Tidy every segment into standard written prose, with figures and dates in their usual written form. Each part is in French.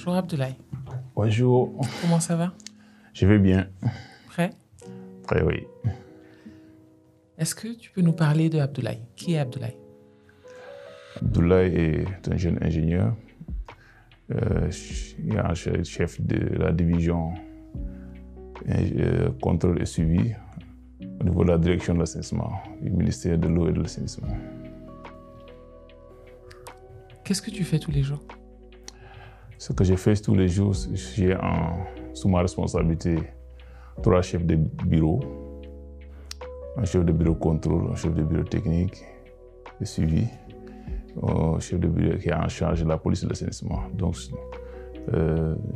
Bonjour Abdoulaye. Bonjour. Comment ça va? Je vais bien. Prêt? Prêt, oui. Est-ce que tu peux nous parler de Abdoulaye? Qui est Abdoulaye? Abdoulaye est un jeune ingénieur. Il est chef de la division contrôle et suivi au niveau de la direction de l'assainissement du ministère de l'eau et de l'assainissement. Qu'est-ce que tu fais tous les jours? Ce que je fais tous les jours, j'ai sous ma responsabilité 3 chefs de bureau. Un chef de bureau contrôle, un chef de bureau technique et suivi, un chef de bureau qui est en charge de la police et de l'assainissement. Donc,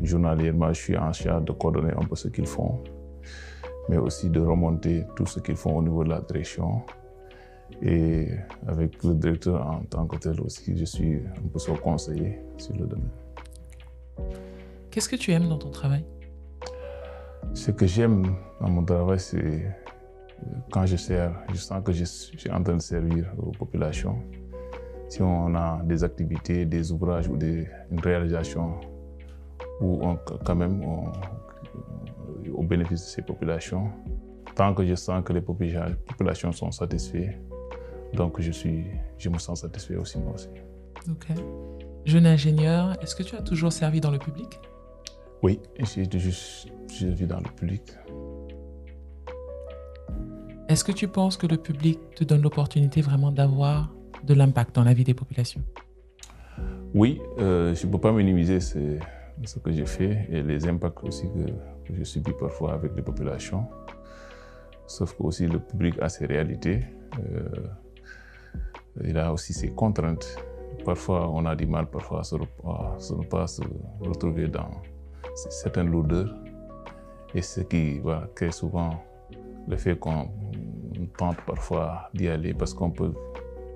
journalièrement, je suis en charge de coordonner un peu ce qu'ils font, mais aussi de remonter tout ce qu'ils font au niveau de la direction. Et avec le directeur en tant que tel aussi, je suis un peu son conseiller sur le domaine. Qu'est-ce que tu aimes dans ton travail? Ce que j'aime dans mon travail, c'est quand je sers, je sens que je suis en train de servir aux populations. Si on a des activités, des ouvrages ou une réalisation où quand même au bénéfice de ces populations, tant que je sens que les populations sont satisfaites, donc je me sens satisfait aussi moi aussi. Ok. Jeune ingénieur, est-ce que tu as toujours servi dans le public? Oui, j'ai toujours servi dans le public. Est-ce que tu penses que le public te donne l'opportunité vraiment d'avoir de l'impact dans la vie des populations? Oui, je ne peux pas minimiser ce que j'ai fait et les impacts aussi que je subis parfois avec les populations. Sauf que aussi le public a ses réalités. Il a aussi ses contraintes. Parfois, on a du mal parfois à ne pas se retrouver dans certaines lourdeurs. Et ce qui crée souvent le fait qu'on tente parfois d'y aller parce qu'on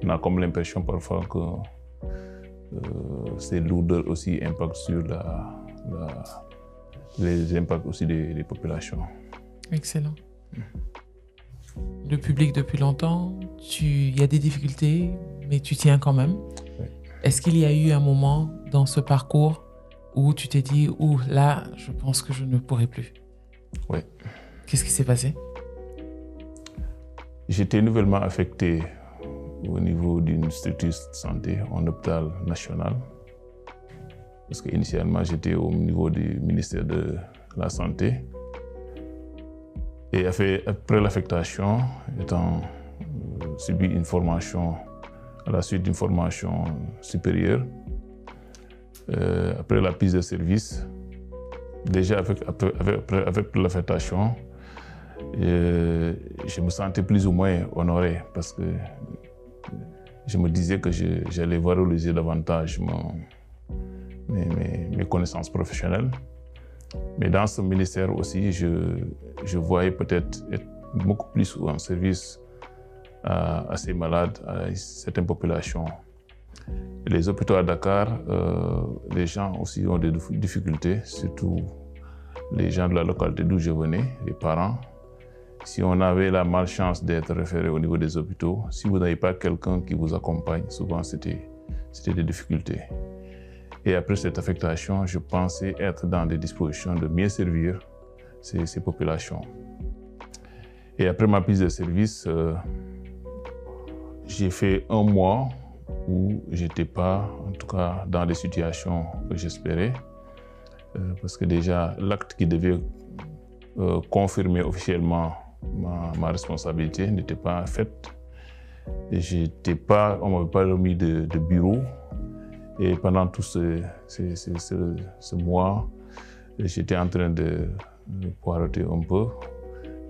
a comme l'impression parfois que ces lourdeurs aussi impactent sur les impacts aussi des populations. Excellent. Le public depuis longtemps, il y a des difficultés, mais tu tiens quand même. Oui. Est-ce qu'il y a eu un moment dans ce parcours où tu t'es dit « Ouh, là, je pense que je ne pourrai plus ». Oui. Qu'est-ce qui s'est passé? J'étais nouvellement affecté au niveau d'une structure de santé, un hôpital national. Parce qu'initialement, j'étais au niveau du ministère de la Santé. Et après l'affectation, étant subi une formation, à la suite d'une formation supérieure, après la prise de service, déjà avec l'affectation, je me sentais plus ou moins honoré parce que je me disais que j'allais valoriser davantage mes connaissances professionnelles. Mais dans ce ministère aussi, je voyais peut-être être beaucoup plus en service à ces malades, à certaines populations. Les hôpitaux à Dakar, les gens aussi ont des difficultés, surtout les gens de la localité d'où je venais, les parents. Si on avait la malchance d'être référé au niveau des hôpitaux, si vous n'avez pas quelqu'un qui vous accompagne, souvent c'était des difficultés. Et après cette affectation, je pensais être dans des dispositions de mieux servir ces populations. Et après ma prise de service, j'ai fait 1 mois où je n'étais pas, en tout cas, dans les situations que j'espérais. Parce que déjà, l'acte qui devait confirmer officiellement ma responsabilité n'était pas fait. On ne m'avait pas remis de bureau. Et pendant tout ce mois, j'étais en train de poireauter un peu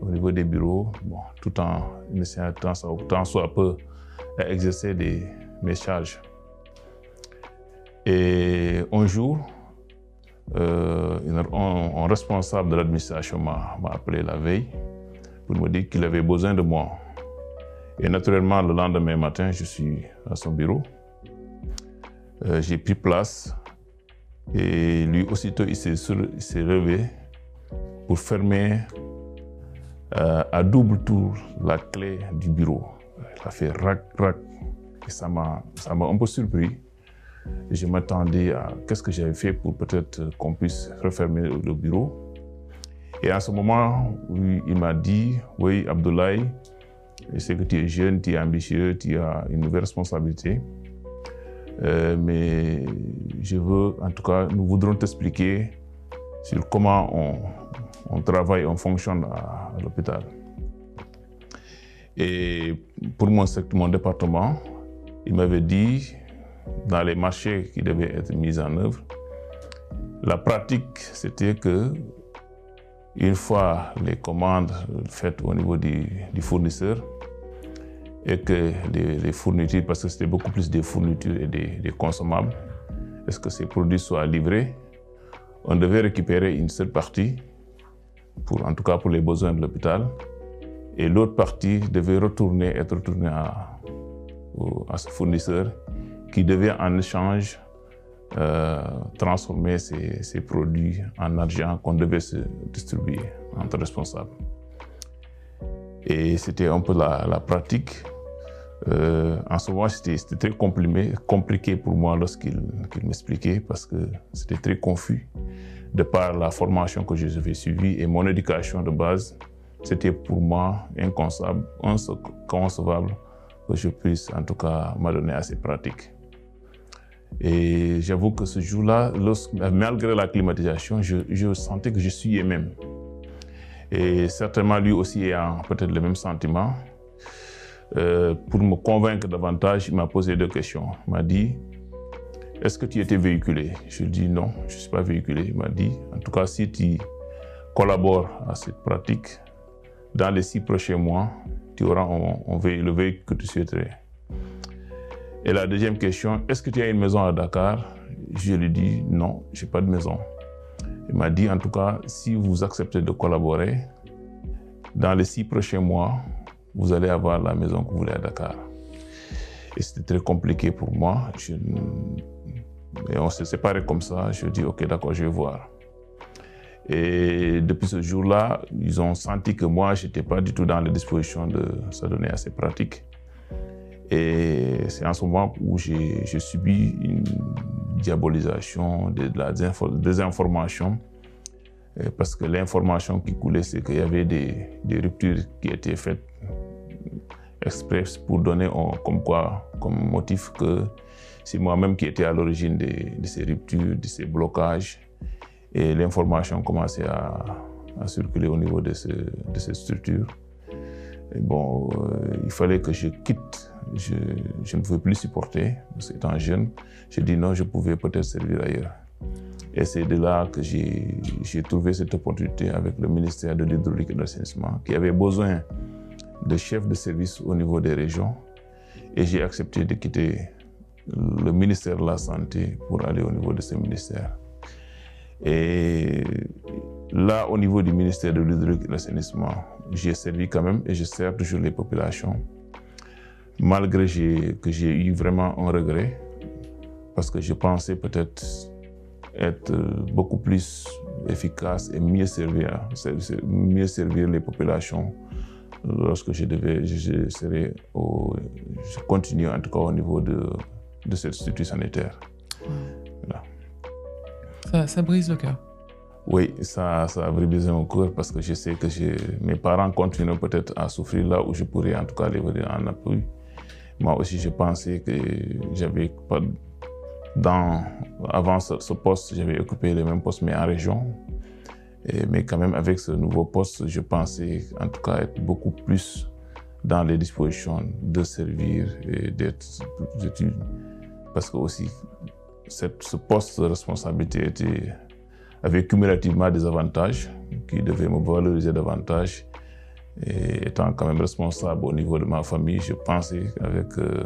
au niveau des bureaux, tout en essayant tant soit peu à exercer mes charges. Et un jour, un responsable de l'administration m'a appelé la veille pour me dire qu'il avait besoin de moi. Et naturellement, le lendemain matin, je suis à son bureau. J'ai pris place et lui aussitôt il s'est relevé pour fermer à double tour la clé du bureau. Il a fait rac, rac et ça m'a un peu surpris Je m'attendais à qu'est-ce que j'avais fait pour peut-être qu'on puisse refermer le bureau. Et à ce moment, il m'a dit, oui, Abdoulaye, je sais que tu es jeune, tu es ambitieux, tu as une nouvelle responsabilité. Mais je veux, en tout cas, nous voudrons t'expliquer sur comment on travaille, on fonctionne à l'hôpital. Et pour mon département, il m'avait dit, dans les marchés qui devaient être mis en œuvre, la pratique, c'était que une fois les commandes faites au niveau du fournisseur et que les fournitures, parce que c'était beaucoup plus des fournitures et des consommables, est-ce que ces produits soient livrés, on devait récupérer une seule partie, en tout cas pour les besoins de l'hôpital, et l'autre partie devait être retournée à ce fournisseur qui devait en échange transformer ces produits en argent qu'on devait se distribuer entre responsables. Et c'était un peu la pratique. En ce moment, c'était très compliqué pour moi lorsqu'il m'expliquait parce que c'était très confus de par la formation que j'avais suivie et mon éducation de base. C'était pour moi inconcevable que je puisse en tout cas m'adonner à ces pratiques. Et j'avoue que ce jour-là, malgré la climatisation, je sentais que je suyais même. Et certainement lui aussi ayant peut-être le même sentiment. Pour me convaincre davantage, il m'a posé 2 questions. Il m'a dit, est-ce que tu étais véhiculé? Je lui ai dit non, je ne suis pas véhiculé. Il m'a dit, en tout cas, si tu collabores à cette pratique, dans les 6 prochains mois, tu auras le véhicule que tu souhaiterais. Et la deuxième question, est-ce que tu as une maison à Dakar? Je lui ai dit non, je n'ai pas de maison. Il m'a dit en tout cas, si vous acceptez de collaborer, dans les 6 prochains mois, vous allez avoir la maison que vous voulez à Dakar. Et c'était très compliqué pour moi. Et on s'est séparés comme ça. Je dis ok, d'accord, je vais voir. Et depuis ce jour-là, ils ont senti que moi, je n'étais pas du tout dans les dispositions de s'adonner à ces pratiques. Et c'est en ce moment où j'ai subi une diabolisation, de la désinformation. Parce que l'information qui coulait, c'est qu'il y avait des ruptures qui étaient faites express pour donner comme motif que c'est moi-même qui étais à l'origine de ces ruptures, de ces blocages. Et l'information commençait à circuler au niveau de cette structure. Et bon, il fallait que je quitte. Je ne pouvais plus supporter. Étant jeune, j'ai dit non, je pouvais peut-être servir ailleurs. Et c'est de là que j'ai trouvé cette opportunité avec le ministère de l'Hydraulique et de l'Assainissement, qui avait besoin de chefs de service au niveau des régions. Et j'ai accepté de quitter le ministère de la Santé pour aller au niveau de ce ministère. Et là, au niveau du ministère de l'Hydraulique et de l'Assainissement, j'ai servi quand même et je sers toujours les populations. Malgré que j'ai eu vraiment un regret, parce que je pensais peut-être être beaucoup plus efficace et mieux servir les populations lorsque je continue en tout cas au niveau de cette structure sanitaire. Voilà. Ça brise le cœur. Oui, ça a brisé mon cœur parce que je sais que mes parents continuent peut-être à souffrir là où je pourrais en tout cas les venir en appui. Moi aussi, je pensais que j'avais pas... Avant ce poste, j'avais occupé le même poste, mais en région. Mais quand même, avec ce nouveau poste, je pensais en tout cas être beaucoup plus dans les dispositions de servir et d'être... Parce que aussi, ce poste de responsabilité avait cumulativement des avantages qui devaient me valoriser davantage. Et étant quand même responsable au niveau de ma famille, je pensais que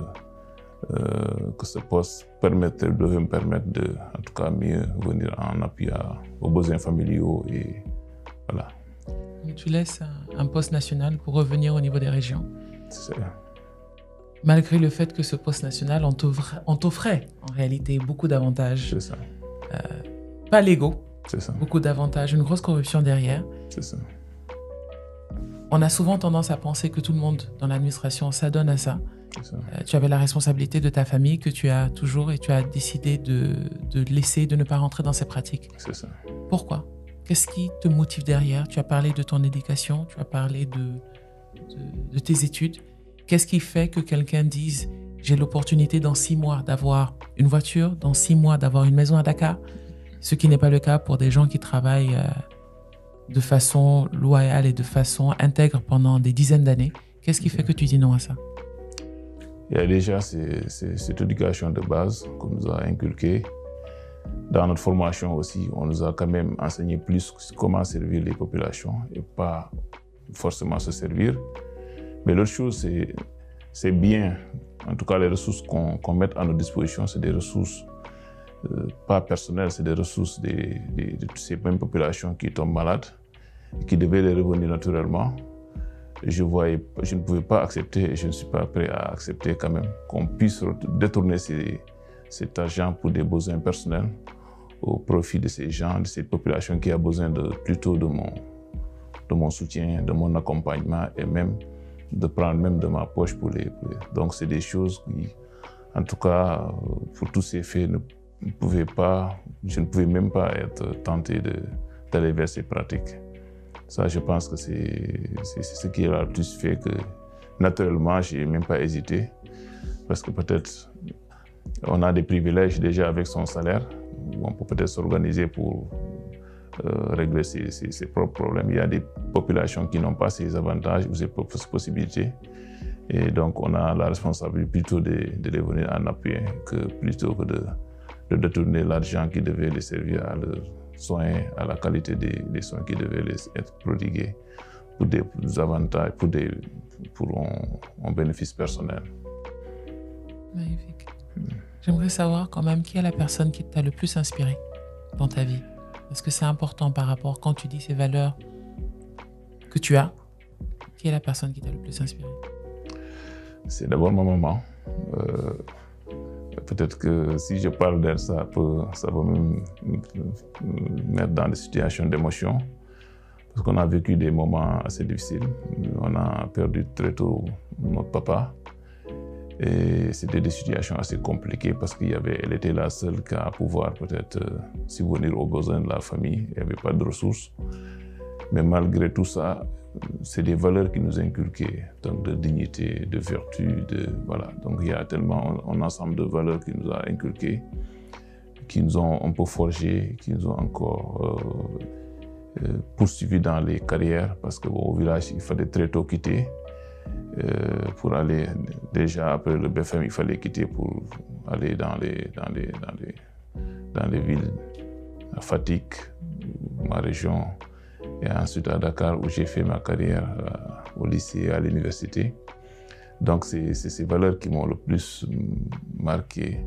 ce poste devait me permettre de, en tout cas, mieux venir en appui aux besoins familiaux. Et voilà. Tu laisses un poste national pour revenir au niveau des régions. C'est ça. Malgré le fait que ce poste national, on t'offrait en réalité beaucoup d'avantages. C'est ça. Pas légaux. C'est ça. Beaucoup d'avantages, une grosse corruption derrière. C'est ça. On a souvent tendance à penser que tout le monde dans l'administration s'adonne à ça. Tu avais la responsabilité de ta famille que tu as toujours et tu as décidé de laisser, de ne pas rentrer dans ces pratiques. C'est ça. Pourquoi? Qu'est-ce qui te motive derrière? Tu as parlé de ton éducation, tu as parlé de tes études. Qu'est-ce qui fait que quelqu'un dise « j'ai l'opportunité dans 6 mois d'avoir une voiture, dans 6 mois d'avoir une maison à Dakar », ce qui n'est pas le cas pour des gens qui travaillent de façon loyale et de façon intègre pendant des dizaines d'années. Qu'est-ce qui fait que tu dis non à ça? Il y a déjà cette éducation de base qu'on nous a inculquée. Dans notre formation aussi, on nous a quand même enseigné plus comment servir les populations et pas forcément se servir. Mais l'autre chose, c'est bien, en tout cas les ressources qu'on met à notre disposition, c'est des ressources pas personnelles, c'est des ressources de ces mêmes populations qui tombent malades et qui devaient les revenir naturellement. Je ne pouvais pas accepter et je ne suis pas prêt à accepter quand même qu'on puisse détourner cet argent pour des besoins personnels au profit de ces gens, de cette population qui a besoin plutôt de mon soutien, de mon accompagnement et même de prendre même de ma poche pour les... Donc c'est des choses qui, en tout cas, pour tous ces faits, je ne pouvais même pas être tenté d'aller vers ces pratiques. Ça, je pense que c'est ce qui a le plus fait que, naturellement, je n'ai même pas hésité. Parce que peut-être, on a des privilèges déjà avec son salaire, où on peut peut-être s'organiser pour régler ses propres problèmes. Il y a des populations qui n'ont pas ces avantages ou ces possibilités. Et donc, on a la responsabilité plutôt de les venir en appui plutôt que de détourner l'argent qui devait les servir à leurs soins, à la qualité des soins qui devaient être prodigués pour des avantages, pour un bénéfice personnel. Magnifique. J'aimerais savoir quand même qui est la personne qui t'a le plus inspiré dans ta vie. Est-ce que c'est important par rapport, quand tu dis ces valeurs que tu as, qui est la personne qui t'a le plus inspiré? C'est d'abord ma maman. Peut-être que si je parle d'elle, ça va me mettre dans des situations d'émotion. Parce qu'on a vécu des moments assez difficiles. On a perdu très tôt notre papa. Et c'était des situations assez compliquées parce qu'elle était la seule à pouvoir peut-être subvenir aux besoins de la famille. Il n'y avait pas de ressources. Mais malgré tout ça, c'est des valeurs qui nous inculquaient, donc de dignité, de vertu, voilà. Donc il y a tellement un ensemble de valeurs qui nous a inculquées, qui nous ont un peu forgés, qui nous ont encore poursuivis dans les carrières, parce qu'au village, il fallait très tôt quitter. Pour aller, déjà après le BFM, il fallait quitter pour aller dans les villes, à Fatick, ma région, et ensuite à Dakar où j'ai fait ma carrière au lycée et à l'université. Donc c'est ces valeurs qui m'ont le plus marqué.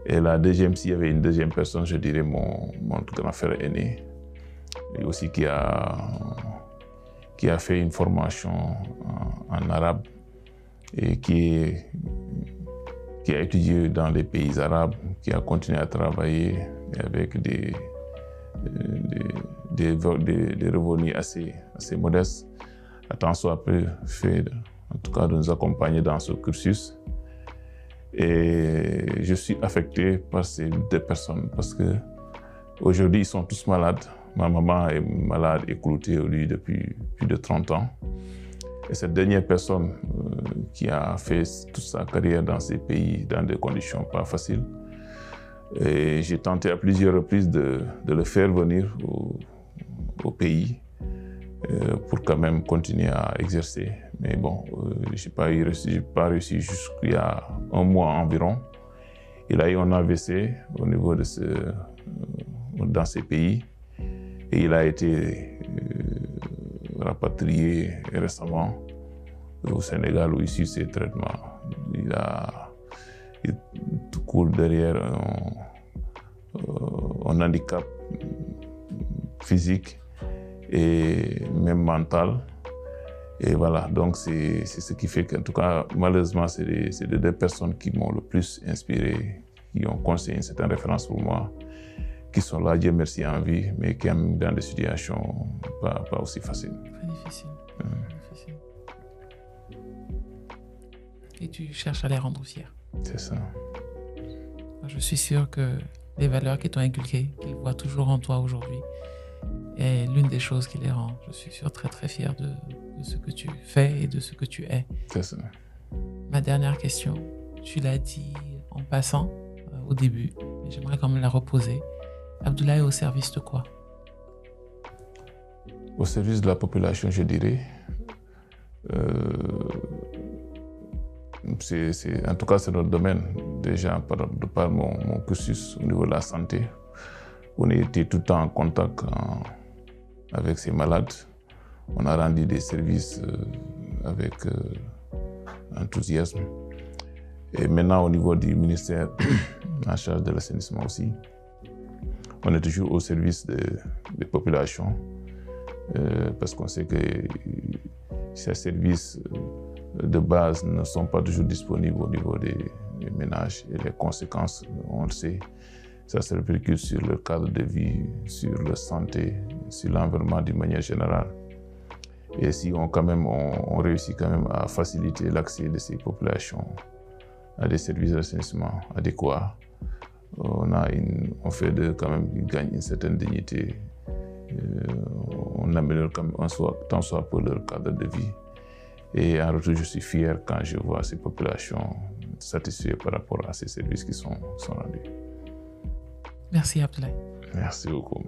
Et la deuxième, s'il y avait une deuxième personne, je dirais mon grand frère aîné, lui aussi qui a fait une formation en arabe et qui a étudié dans les pays arabes, qui a continué à travailler avec des revenus assez modestes, a tant soit peu fait, en tout cas, de nous accompagner dans ce cursus. Et je suis affecté par ces deux personnes parce qu'aujourd'hui, ils sont tous malades. Ma maman est malade et cloutée au lit depuis plus de 30 ans. Et cette dernière personne qui a fait toute sa carrière dans ces pays, dans des conditions pas faciles, et j'ai tenté à plusieurs reprises de le faire venir au pays pour quand même continuer à exercer. Mais bon, je n'ai pas réussi jusqu'il y a un mois environ. Il a eu un AVC au niveau dans ces pays. Et il a été rapatrié récemment au Sénégal où il suit ses traitements. Il court derrière un handicap physique et même mental. Et voilà, donc c'est ce qui fait qu'en tout cas, malheureusement, c'est les deux personnes qui m'ont le plus inspiré, qui ont conseillé une certaine référence pour moi, qui sont là, Dieu merci, en vie, mais qui sont dans des situations pas aussi faciles. Très difficile. Difficile. Et tu cherches à les rendre fiers. C'est ça. Je suis sûr que les valeurs qui t'ont inculquées, qu'ils voient toujours en toi aujourd'hui, est l'une des choses qui les rend, je suis sûr, très très fier de ce que tu fais et de ce que tu es. C'est ça. Ma dernière question, tu l'as dit en passant au début, mais j'aimerais quand même la reposer. Abdoulaye est au service de quoi? Au service de la population, je dirais. En tout cas, c'est notre domaine. Déjà, par mon cursus au niveau de la santé, on était tout le temps en contact avec ces malades. On a rendu des services avec enthousiasme. Et maintenant, au niveau du ministère en charge de l'assainissement aussi, on est toujours au service des populations parce qu'on sait que ces services de base ne sont pas toujours disponibles au niveau des ménages et les conséquences, on le sait, ça se répercute sur leur cadre de vie, sur leur santé, sur l'environnement d'une manière générale. Et si on réussit quand même à faciliter l'accès de ces populations à des services d'assainissement adéquats, on fait quand même qu'ils gagnent une certaine dignité. On améliore quand même tant soit pour leur cadre de vie. Et en retour, je suis fier quand je vois ces populations satisfaites par rapport à ces services qui sont rendus. Merci Abdoulaye. Merci beaucoup.